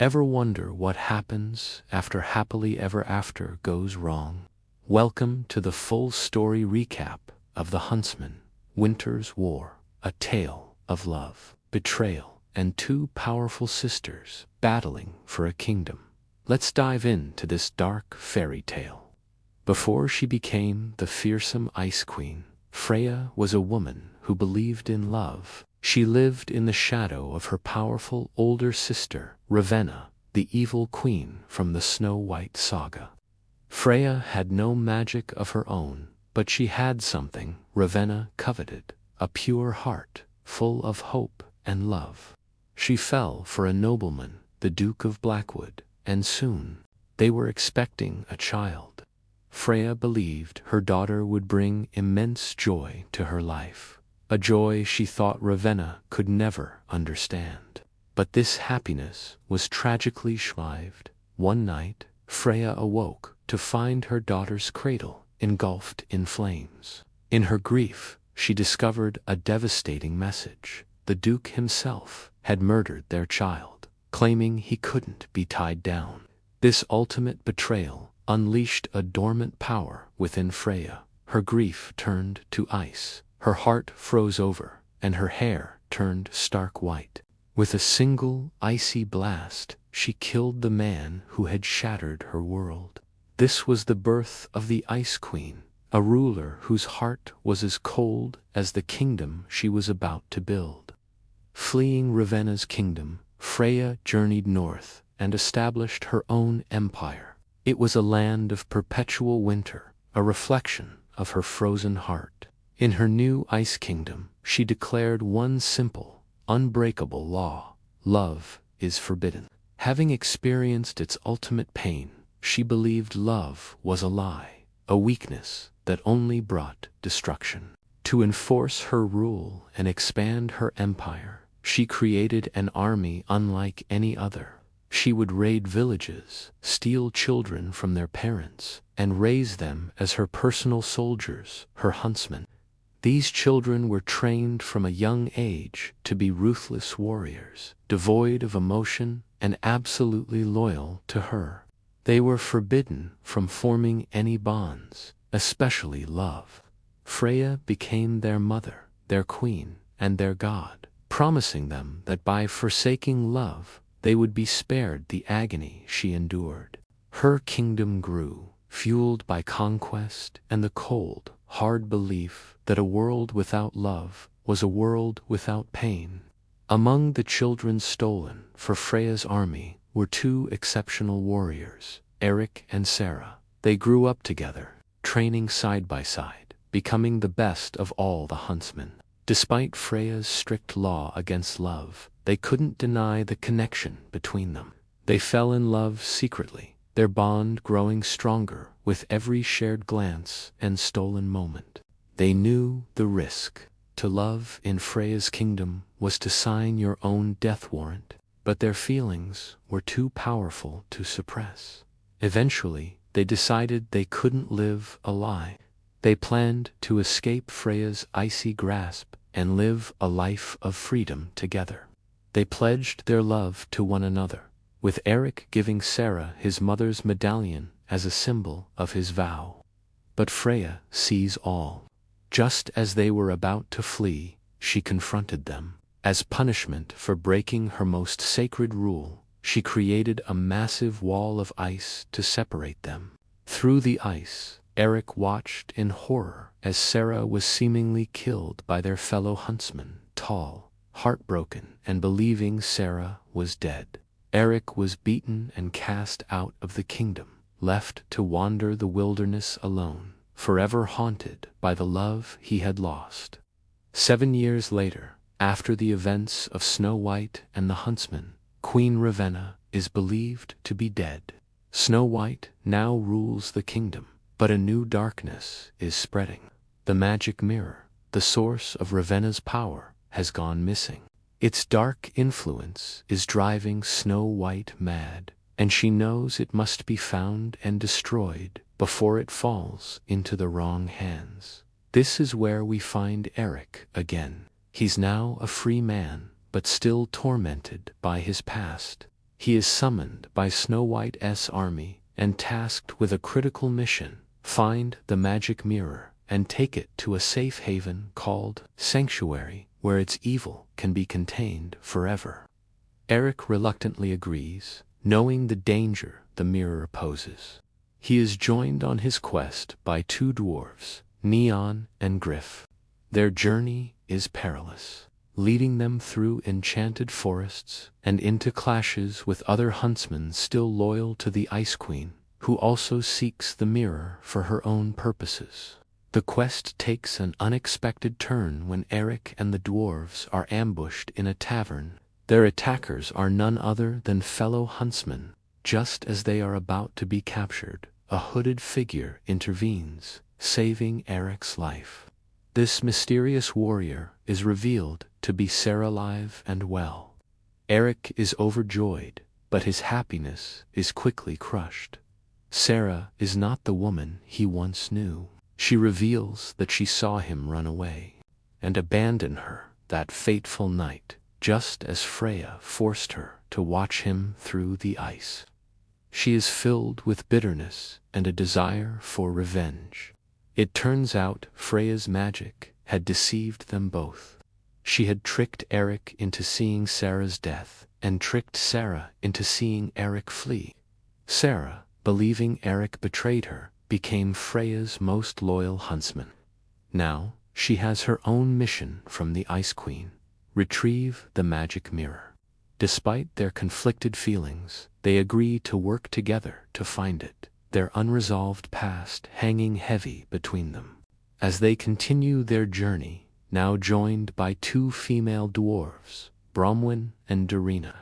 Ever wonder what happens after happily ever after goes wrong? Welcome to the full story recap of The Huntsman, Winter's War, a tale of love, betrayal, and two powerful sisters battling for a kingdom. Let's dive into this dark fairy tale. Before she became the fearsome Ice Queen, Freya was a woman who believed in love. She lived in the shadow of her powerful older sister, Ravenna, the evil queen from the Snow White saga. Freya had no magic of her own, but she had something Ravenna coveted, a pure heart, full of hope and love. She fell for a nobleman, the Duke of Blackwood, and soon they were expecting a child. Freya believed her daughter would bring immense joy to her life. A joy she thought Ravenna could never understand. But this happiness was tragically short-lived. One night, Freya awoke to find her daughter's cradle engulfed in flames. In her grief, she discovered a devastating message. The Duke himself had murdered their child, claiming he couldn't be tied down. This ultimate betrayal unleashed a dormant power within Freya. Her grief turned to ice. Her heart froze over, and her hair turned stark white. With a single icy blast, she killed the man who had shattered her world. This was the birth of the Ice Queen, a ruler whose heart was as cold as the kingdom she was about to build. Fleeing Ravenna's kingdom, Freya journeyed north and established her own empire. It was a land of perpetual winter, a reflection of her frozen heart. In her new Ice Kingdom, she declared one simple, unbreakable law: love is forbidden. Having experienced its ultimate pain, she believed love was a lie, a weakness that only brought destruction. To enforce her rule and expand her empire, she created an army unlike any other. She would raid villages, steal children from their parents, and raise them as her personal soldiers, her huntsmen. These children were trained from a young age to be ruthless warriors, devoid of emotion and absolutely loyal to her. They were forbidden from forming any bonds, especially love. Freya became their mother, their queen, and their god, promising them that by forsaking love, they would be spared the agony she endured. Her kingdom grew, fueled by conquest and the cold, hard belief that a world without love was a world without pain. Among the children stolen for Freya's army were two exceptional warriors, Eric and Sara. They grew up together, training side by side, becoming the best of all the huntsmen. Despite Freya's strict law against love, they couldn't deny the connection between them. They fell in love secretly, their bond growing stronger with every shared glance and stolen moment. They knew the risk. To love in Freya's kingdom was to sign your own death warrant, but their feelings were too powerful to suppress. Eventually, they decided they couldn't live a lie. They planned to escape Freya's icy grasp and live a life of freedom together. They pledged their love to one another, with Eric giving Sara his mother's medallion as a symbol of his vow. But Freya sees all. Just as they were about to flee, she confronted them. As punishment for breaking her most sacred rule, she created a massive wall of ice to separate them. Through the ice, Eric watched in horror as Sara was seemingly killed by their fellow huntsman, tall, heartbroken, and believing Sara was dead. Eric was beaten and cast out of the kingdom, left to wander the wilderness alone, forever haunted by the love he had lost. 7 years later, after the events of Snow White and the Huntsman, Queen Ravenna is believed to be dead. Snow White now rules the kingdom, but a new darkness is spreading. The magic mirror, the source of Ravenna's power, has gone missing. Its dark influence is driving Snow White mad, and she knows it must be found and destroyed before it falls into the wrong hands. This is where we find Eric again. He's now a free man, but still tormented by his past. He is summoned by Snow White's army and tasked with a critical mission: find the magic mirror and take it to a safe haven called Sanctuary, where its evil can be contained forever. Eric reluctantly agrees, knowing the danger the mirror poses. He is joined on his quest by two dwarves, Neon and Griff. Their journey is perilous, leading them through enchanted forests and into clashes with other huntsmen still loyal to the Ice Queen, who also seeks the mirror for her own purposes. The quest takes an unexpected turn when Eric and the dwarves are ambushed in a tavern. Their attackers are none other than fellow huntsmen. Just as they are about to be captured, a hooded figure intervenes, saving Eric's life. This mysterious warrior is revealed to be Sara, alive and well. Eric is overjoyed, but his happiness is quickly crushed. Sara is not the woman he once knew. She reveals that she saw him run away and abandon her that fateful night, just as Freya forced her to watch him through the ice. She is filled with bitterness and a desire for revenge. It turns out Freya's magic had deceived them both. She had tricked Eric into seeing Sara's death and tricked Sara into seeing Eric flee. Sara, believing Eric betrayed her, became Freya's most loyal huntsman. Now, she has her own mission from the Ice Queen: retrieve the magic mirror. Despite their conflicted feelings, they agree to work together to find it, their unresolved past hanging heavy between them. As they continue their journey, now joined by two female dwarves, Bromwyn and Dorina,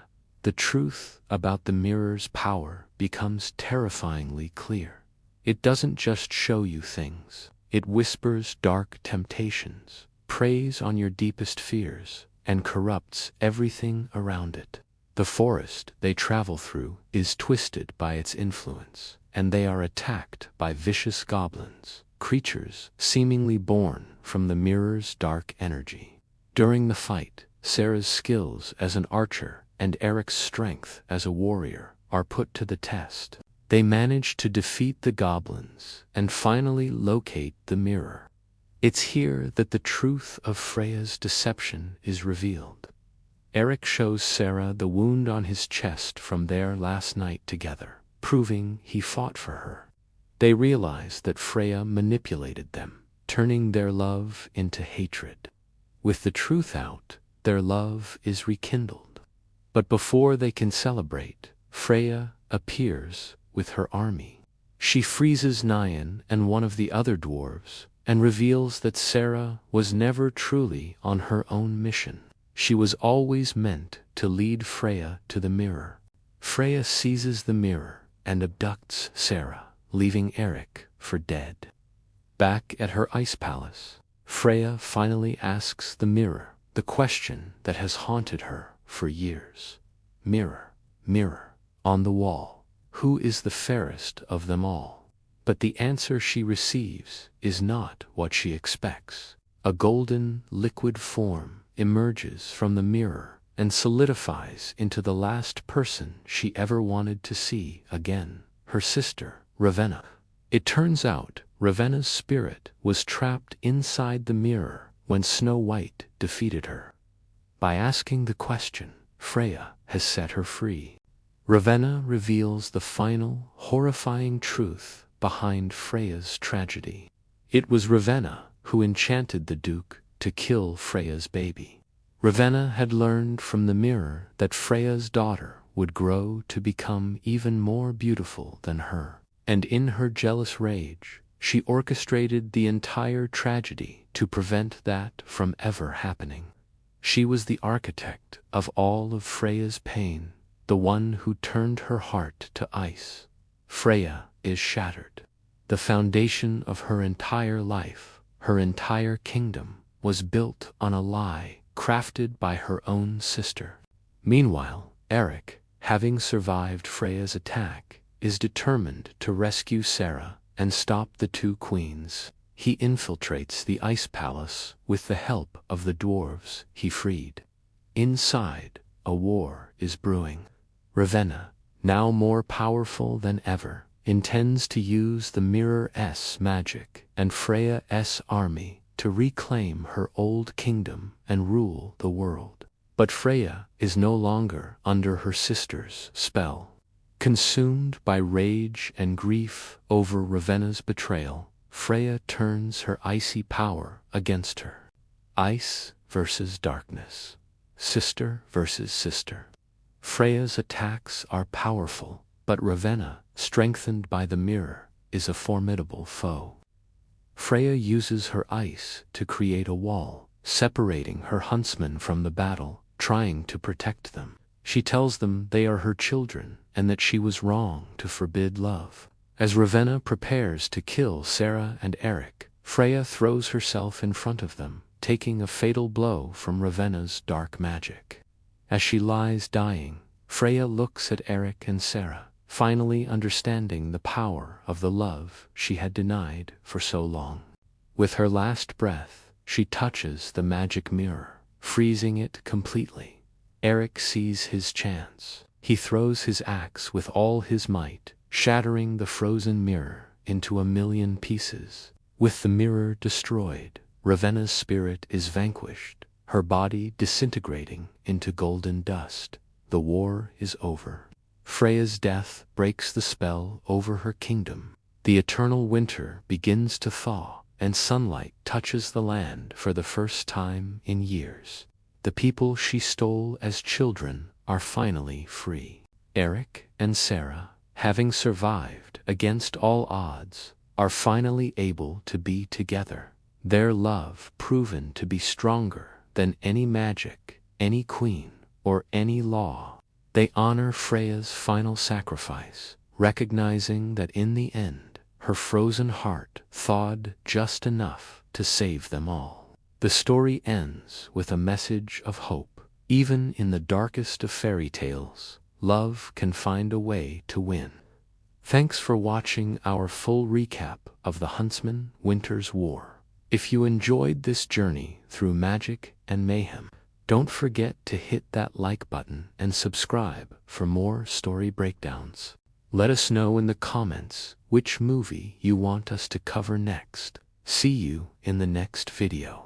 the truth about the mirror's power becomes terrifyingly clear. It doesn't just show you things, it whispers dark temptations, preys on your deepest fears, and corrupts everything around it. The forest they travel through is twisted by its influence, and they are attacked by vicious goblins, creatures seemingly born from the mirror's dark energy. During the fight, Sara's skills as an archer and Eric's strength as a warrior are put to the test. They manage to defeat the goblins and finally locate the mirror. It's here that the truth of Freya's deception is revealed. Eric shows Sara the wound on his chest from their last night together, proving he fought for her. They realize that Freya manipulated them, turning their love into hatred. With the truth out, their love is rekindled. But before they can celebrate, Freya appears with her army. She freezes Nyan and one of the other dwarves, and reveals that Sara was never truly on her own mission. She was always meant to lead Freya to the mirror. Freya seizes the mirror and abducts Sara, leaving Eric for dead. Back at her ice palace, Freya finally asks the mirror the question that has haunted her for years. Mirror, mirror, on the wall, who is the fairest of them all? But the answer she receives is not what she expects. A golden, liquid form emerges from the mirror and solidifies into the last person she ever wanted to see again, her sister, Ravenna. It turns out Ravenna's spirit was trapped inside the mirror when Snow White defeated her. By asking the question, Freya has set her free. Ravenna reveals the final, horrifying truth behind Freya's tragedy. It was Ravenna who enchanted the Duke to kill Freya's baby. Ravenna had learned from the mirror that Freya's daughter would grow to become even more beautiful than her, and in her jealous rage, she orchestrated the entire tragedy to prevent that from ever happening. She was the architect of all of Freya's pain, the one who turned her heart to ice. Freya is shattered. The foundation of her entire life, her entire kingdom, was built on a lie crafted by her own sister. Meanwhile, Eric, having survived Freya's attack, is determined to rescue Sara and stop the two queens. He infiltrates the ice palace with the help of the dwarves he freed. Inside, a war is brewing. Ravenna, now more powerful than ever, intends to use the Mirror's magic and Freya's army to reclaim her old kingdom and rule the world. But Freya is no longer under her sister's spell. Consumed by rage and grief over Ravenna's betrayal, Freya turns her icy power against her. Ice versus darkness. Sister versus sister. Freya's attacks are powerful, but Ravenna, strengthened by the mirror, is a formidable foe. Freya uses her ice to create a wall, separating her huntsmen from the battle, trying to protect them. She tells them they are her children and that she was wrong to forbid love. As Ravenna prepares to kill Sara and Eric, Freya throws herself in front of them, taking a fatal blow from Ravenna's dark magic. As she lies dying, Freya looks at Eric and Sara, finally understanding the power of the love she had denied for so long. With her last breath, she touches the magic mirror, freezing it completely. Eric sees his chance. He throws his axe with all his might, shattering the frozen mirror into 1,000,000 pieces. With the mirror destroyed, Ravenna's spirit is vanquished, her body disintegrating into golden dust. The war is over. Freya's death breaks the spell over her kingdom. The eternal winter begins to thaw, and sunlight touches the land for the first time in years. The people she stole as children are finally free. Eric and Sara, having survived against all odds, are finally able to be together. Their love proven to be stronger than any magic, any queen, or any law. They honor Freya's final sacrifice, recognizing that in the end, her frozen heart thawed just enough to save them all. The story ends with a message of hope. Even in the darkest of fairy tales, love can find a way to win. Thanks for watching our full recap of The Huntsman Winter's War. If you enjoyed this journey through magic and mayhem, don't forget to hit that like button and subscribe for more story breakdowns. Let us know in the comments which movie you want us to cover next. See you in the next video.